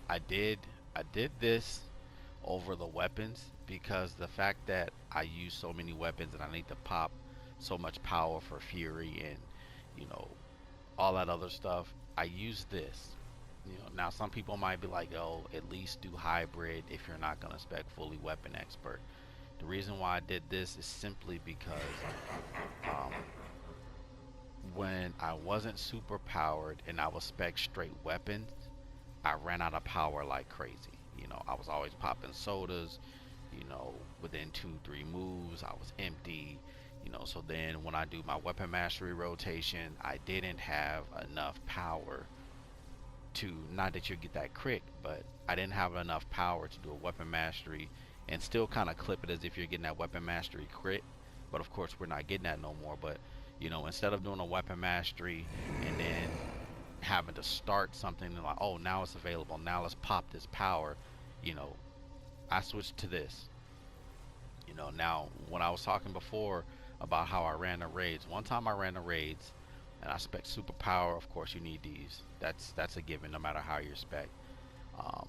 I did I did this over the weapons because the fact that I use so many weapons and I need to pop so much power for Fury and you know all that other stuff, I use this. Now some people might be like, "Oh, at least do hybrid if you're not gonna spec fully weapon expert." The reason why I did this is simply because um, when I wasn't super powered and I was spec straight weapons, I ran out of power like crazy. I was always popping sodas, within 2, 3 moves, I was empty. So then when I do my weapon mastery rotation, I didn't have enough power to, not that you get that crit, but I didn't have enough power to do a weapon mastery and still kind of clip it as if you're getting that weapon mastery crit. But of course, we're not getting that no more. But instead of doing a weapon mastery and then having to start something and like, oh, now it's available, now let's pop this power, you know, I switched to this. Now when I was talking before about how I ran the raids, one time I ran the raids and I spec super power. Of course, you need these. That's a given, no matter how you're spec. Um,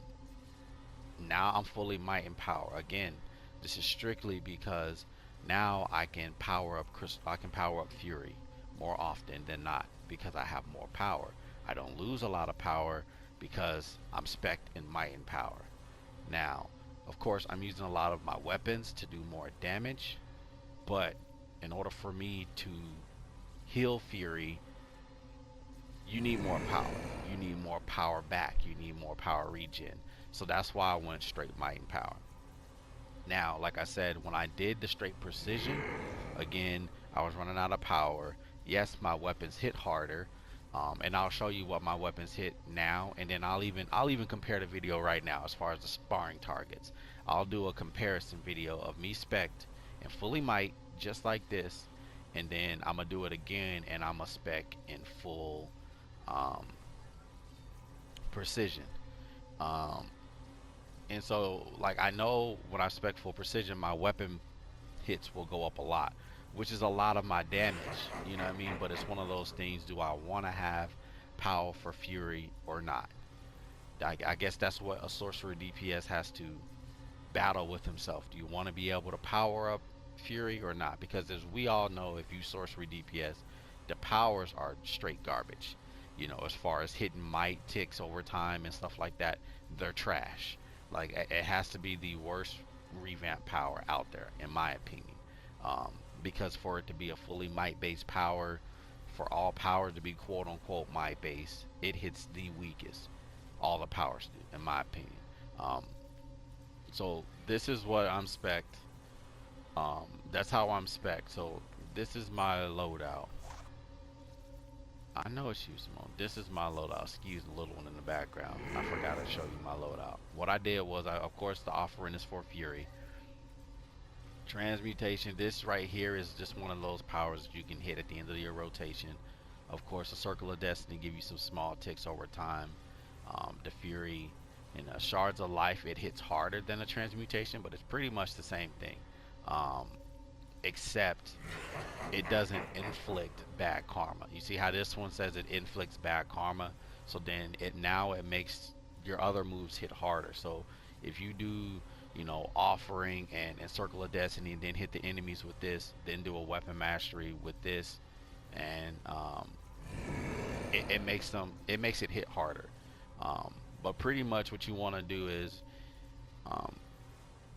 Now I'm fully might and power. Again, this is strictly because now I can power up crystal. I can power up Fury more often than not because I have more power. I don't lose a lot of power because I'm spec in might and power. Now, of course, I'm using a lot of my weapons to do more damage, but in order for me to heal Fury, you need more power. You need more power back. You need more power regen. So that's why I went straight might and power. Now, like I said, when I did the straight precision, again, I was running out of power. Yes, my weapons hit harder, and I'll show you what my weapons hit now, and then I'll even compare the video right now as far as the sparring targets. I'll do a comparison video of me spec'd and fully might just like this, and then I'm gonna do it again, and I'm gonna spec in full um, precision. Um, and so, like, I know when I spec full precision, my weapon hits will go up a lot, which is a lot of my damage. You know what I mean? But it's one of those things. Do I want to have power for Fury or not? I guess that's what a sorcery DPS has to battle with himself. Do you want to be able to power up Fury or not? Because as we all know, if you sorcery DPS, the powers are straight garbage. As far as hitting might ticks over time and stuff like that, they're trash. Like, it has to be the worst revamp power out there, in my opinion. Because for it to be a fully might based power, for all power to be quote unquote might based, it hits the weakest. All the powers do, in my opinion. Um, so this is what I'm spec'd. That's how I'm spec'd. So this is my loadout. I know it's you, Simone. This is my loadout. Excuse the little one in the background. I forgot to show you my loadout. What I did was, of course, the offering is for Fury. Transmutation, this right here is just one of those powers that you can hit at the end of your rotation. Of course, the Circle of Destiny give you some small ticks over time. The Fury and Shards of Life, it hits harder than a Transmutation, but it's pretty much the same thing. Except it doesn't inflict bad karma. You see how this one says it inflicts bad karma? So then it makes your other moves hit harder. So if you do, offering and circle of destiny, and then hit the enemies with this, then do a weapon mastery with this, and it makes it hit harder. But pretty much what you want to do is,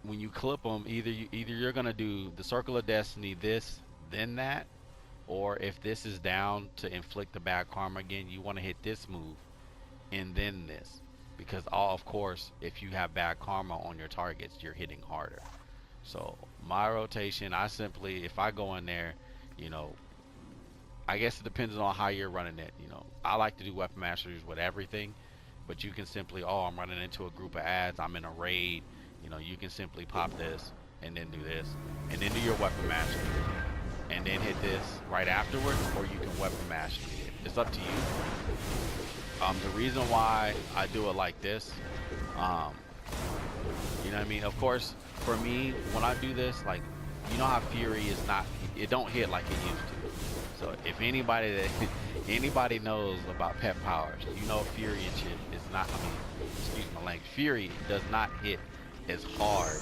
when you clip them, either you're gonna do the circle of destiny, this, then that, or if this is down to inflict the bad karma again, you want to hit this move and then this, because of course, if you have bad karma on your targets, you're hitting harder. So my rotation, if I go in there, I guess it depends on how you're running it. I like to do weapon masteries with everything, but you can simply, oh, I'm running into a group of ads, I'm in a raid. You can simply pop this and then do this and then do your weapon mastery and then hit this right afterwards, or you can weapon mastery it. It's up to you. The reason why I do it like this, you know what I mean? Of course, for me, when I do this, like, how Fury is not, it don't hit like it used to. So if anybody knows about pet powers, Fury and shit is not, excuse my like Fury does not hit as hard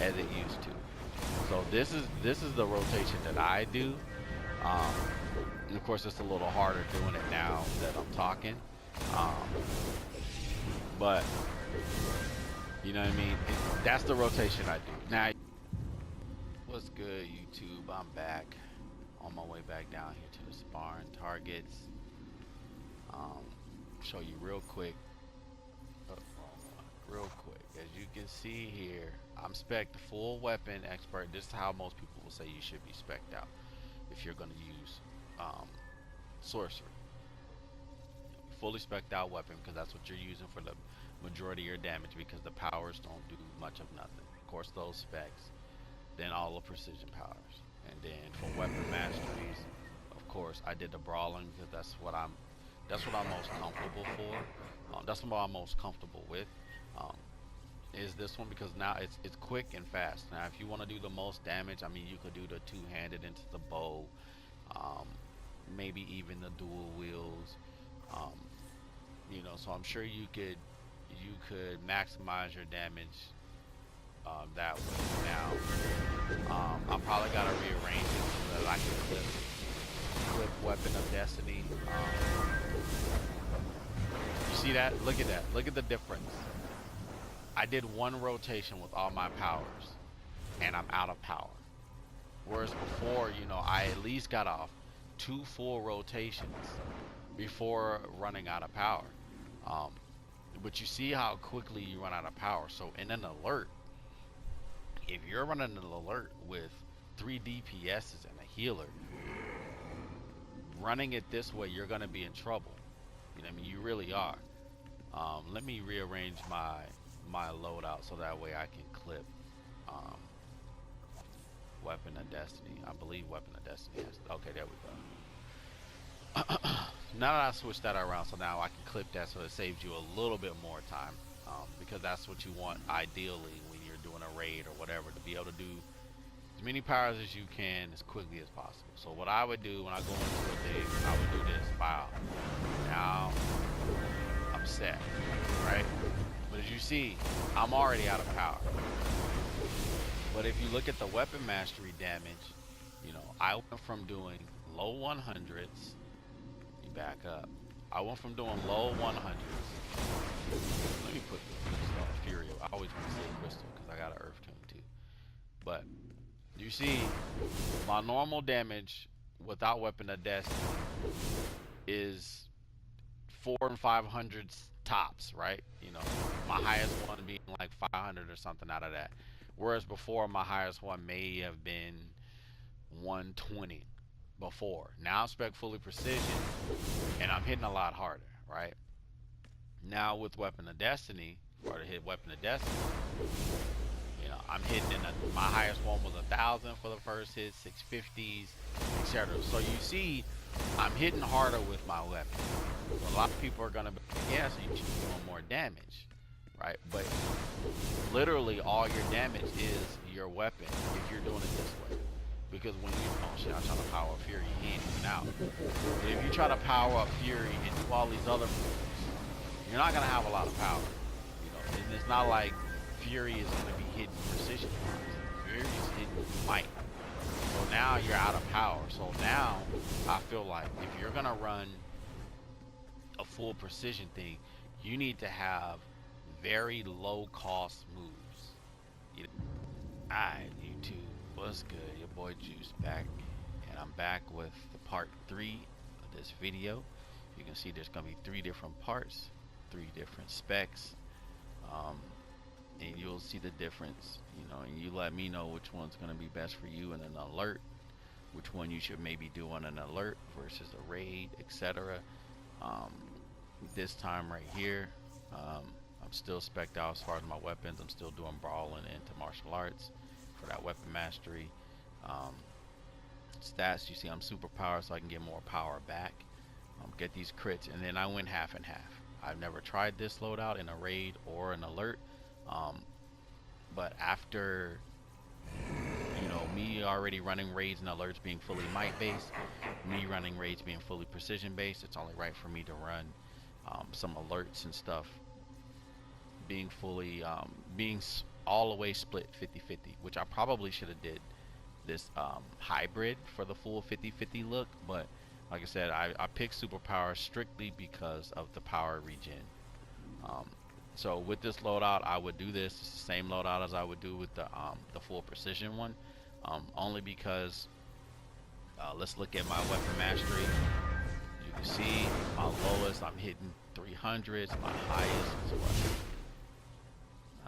as it used to. So this is the rotation that I do. Um, and of course, it's a little harder doing it now that I'm talking. Um, but you know what I mean? That's the rotation I do. Now, what's good, YouTube? I'm back on my way back down here to the sparring targets. Show you real quick. Real quick, as you can see here, I'm spec full weapon expert. This is how most people will say you should be spec'd out if you're going to use sorcery. Fully spec'd out weapon, because that's what you're using for the majority of your damage, because the powers don't do much of nothing. Of course, those specs, then all the precision powers, and then for weapon masteries, of course, I did the brawling because that's what I'm most comfortable for. That's what I'm most comfortable with. Is this one, because now it's quick and fast. Now, if you want to do the most damage, I mean, you could do the two-handed into the bow, maybe even the dual wields. You know, so I'm sure you could maximize your damage that way. Now, I probably gotta rearrange it so that I can clip Weapon of Destiny. You see that? Look at that. Look at the difference. I did one rotation with all my powers, and I'm out of power. Whereas before, you know, I at least got off 2 full rotations before running out of power. But you see how quickly you run out of power. So in an alert, if you're running an alert with 3 DPSs and a healer, running it this way, you're gonna be in trouble. You know what I mean? You really are. Let me rearrange my loadout so that way I can clip Weapon of Destiny. I believe Weapon of Destiny has, okay, there we go. Now that I switched that around, so now I can clip that, so it saves you a little bit more time, because that's what you want ideally when you're doing a raid or whatever, to be able to do as many powers as you can as quickly as possible. So what I would do when I go into a dig, I would do this. Wow. Now I'm set, right? But as you see, I'm already out of power. But if you look at the weapon mastery damage, you know, I went from doing low 100s. You back up. I went from doing low 100s. Let me put the Fury. I always want to say Crystal because I got an Earth Tune too. But you see, my normal damage without Weapon of Destiny is 400 and 500s tops, right? You know, my highest one being like 500 or something out of that. Whereas before, my highest one may have been 120 before. Now I'm spec fully precision, and I'm hitting a lot harder, right? Now with Weapon of Destiny, or to hit Weapon of Destiny, you know, I'm hitting my highest one was 1,000 for the first hit, 650s, etc. So you see, I'm hitting harder with my weapon. So a lot of people are gonna be like, yeah, so you should be doing more damage, right? But literally all your damage is your weapon if you're doing it this way. Because when you, oh shit, I'm trying to power up Fury, he ain't even out. But if you try to power up Fury and do all these other moves, you're not gonna have a lot of power. You know, and it's not like Fury is gonna be hitting precision. Fury is hitting might. So now you're out of power. So now I feel like if you're gonna run a full precision thing, you need to have very low cost moves. You know? Alright, YouTube, what's good? Your boy Juice back, and I'm back with the part 3 of this video. You can see there's gonna be 3 different parts, 3 different specs, and you'll see the difference, you know, and you let me know which one's gonna be best for you in an alert, which one you should maybe do on an alert versus a raid, etc. This time right here, I'm still spec'd out as far as my weapons. I'm still doing brawling into martial arts for that weapon mastery. Stats, you see I'm super powered, so I can get more power back, get these crits, and then I went half and half. I've never tried this loadout in a raid or an alert, but after, you know, me already running raids and alerts being fully might based, me running raids being fully precision based, it's only right for me to run some alerts and stuff being fully all the way split 50-50, which I probably should have did this hybrid for the full 50-50 look. But like I said, I picked superpower strictly because of the power regen. um, so with this loadout, I would do this. It's the same loadout as I would do with the full precision one, only because let's look at my weapon mastery. You can see my lowest I'm hitting 300s. My highest is what?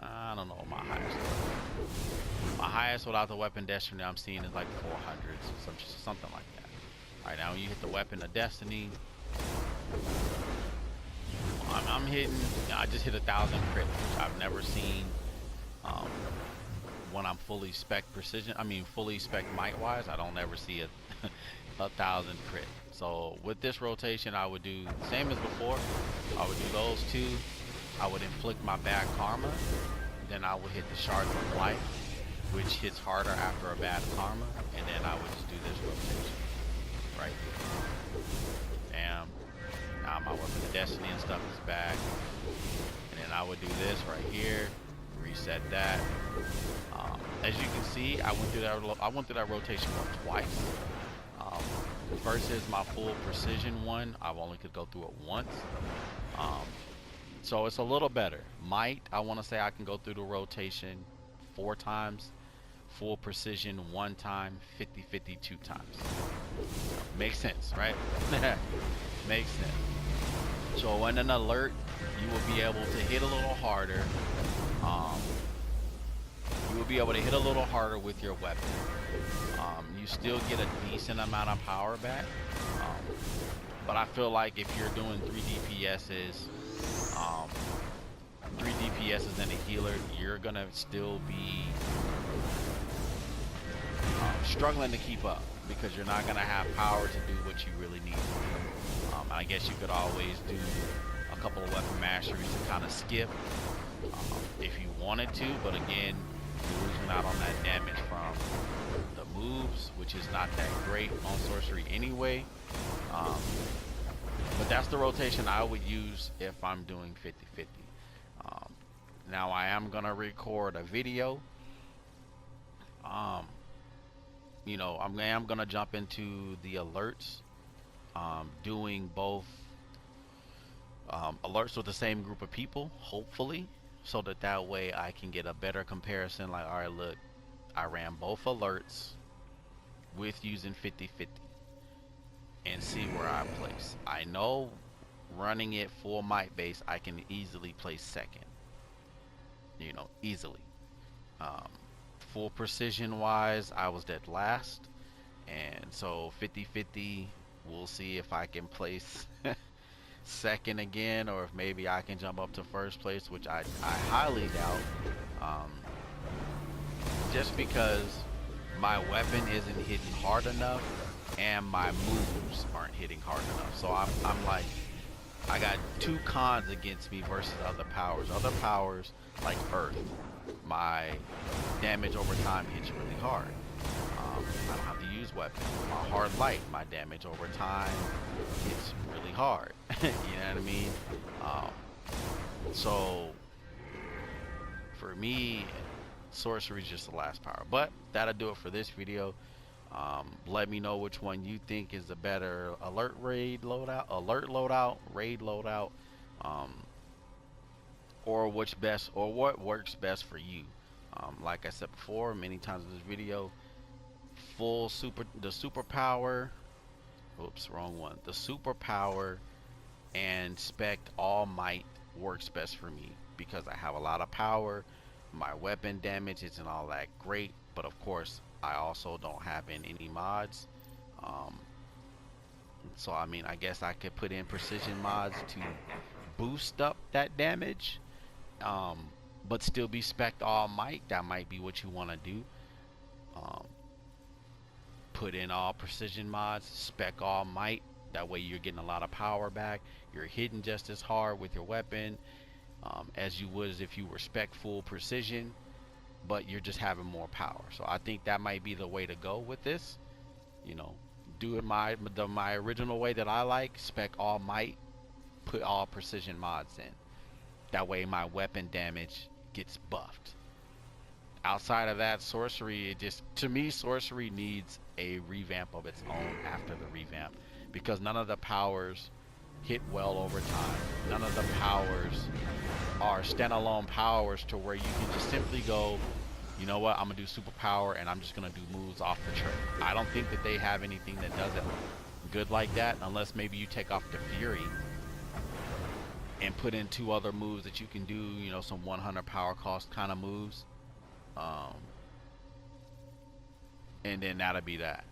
I don't know what my highest is. My highest without the weapon destiny I'm seeing is like 400s, something like that. Alright, now when you hit the weapon of destiny, I'm hitting, I just hit 1,000 crit, which I've never seen when I'm fully spec precision. I mean fully spec might wise, I don't ever see a 1,000 crit. So with this rotation, I would do the same as before. I would do those two. I would inflict my bad karma. Then I would hit the shards of life, which hits harder after a bad karma. And then I would just do this rotation right here. Bam. Now my weapon of destiny and stuff is back. And then I would do this right here. Reset that. As you can see, I went through that rotation twice. Versus my full precision one, I only could go through it once. So it's a little better. Might, I want to say I can go through the rotation 4 times, full precision 1 time, 50-50 2 times. Makes sense, right? Makes sense. So in an alert, you will be able to hit a little harder. You will be able to hit a little harder with your weapon. You still get a decent amount of power back, but I feel like if you're doing 3 DPSs and a healer, you're gonna still be struggling to keep up because you're not gonna have power to do what you really need to do. I guess you could always do a couple of weapon masteries to kind of skip if you wanted to, but again, you're losing out on that damage from the moves, which is not that great on sorcery anyway. But that's the rotation I would use if I'm doing 50-50. Now I am gonna record a video. You know, I am gonna jump into the alerts, doing both alerts with the same group of people, hopefully, so that way I can get a better comparison. Like, all right, look, I ran both alerts with using 50-50 and see where I place. I know running it full might base, I can easily place second, you know, easily. Full precision wise, I was dead last, and so 50-50, we'll see if I can place second again, or if maybe I can jump up to first place, which I highly doubt, just because my weapon isn't hitting hard enough and my moves aren't hitting hard enough. So I'm like, I got 2 cons against me versus other powers. Other powers like Earth, my damage over time hits really hard. I don't have to use weapons. My hard light, my damage over time hits really hard. You know what I mean? So for me, sorcery is just the last power. But that'll do it for this video. Let me know which one you think is the better alert loadout, raid loadout, or what works best for you. Like I said before many times in this video, the superpower, oops, wrong one. The superpower and spec all might works best for me because I have a lot of power. My weapon damage isn't all that great, but of course I also don't have in any mods. So I mean, I guess I could put in precision mods to boost up that damage, but still be spec all might. That might be what you want to do. Put in all precision mods, spec all might. That way you're getting a lot of power back. You're hitting just as hard with your weapon as you would as if you were spec full precision, but you're just having more power. So I think that might be the way to go with this. You know, do it my original way that I like, spec all might, put all precision mods in. That way my weapon damage gets buffed. Outside of that, sorcery, it just, to me, sorcery needs a revamp of its own after the revamp, because none of the powers hit well over time. None of the powers are standalone powers to where you can just simply go, you know what, I'm gonna do superpower and I'm just gonna do moves off the trip. I don't think that they have anything that does it good like that, unless maybe you take off the fury and put in 2 other moves that you can do, you know, some 100 power cost kind of moves, and then that'll be that.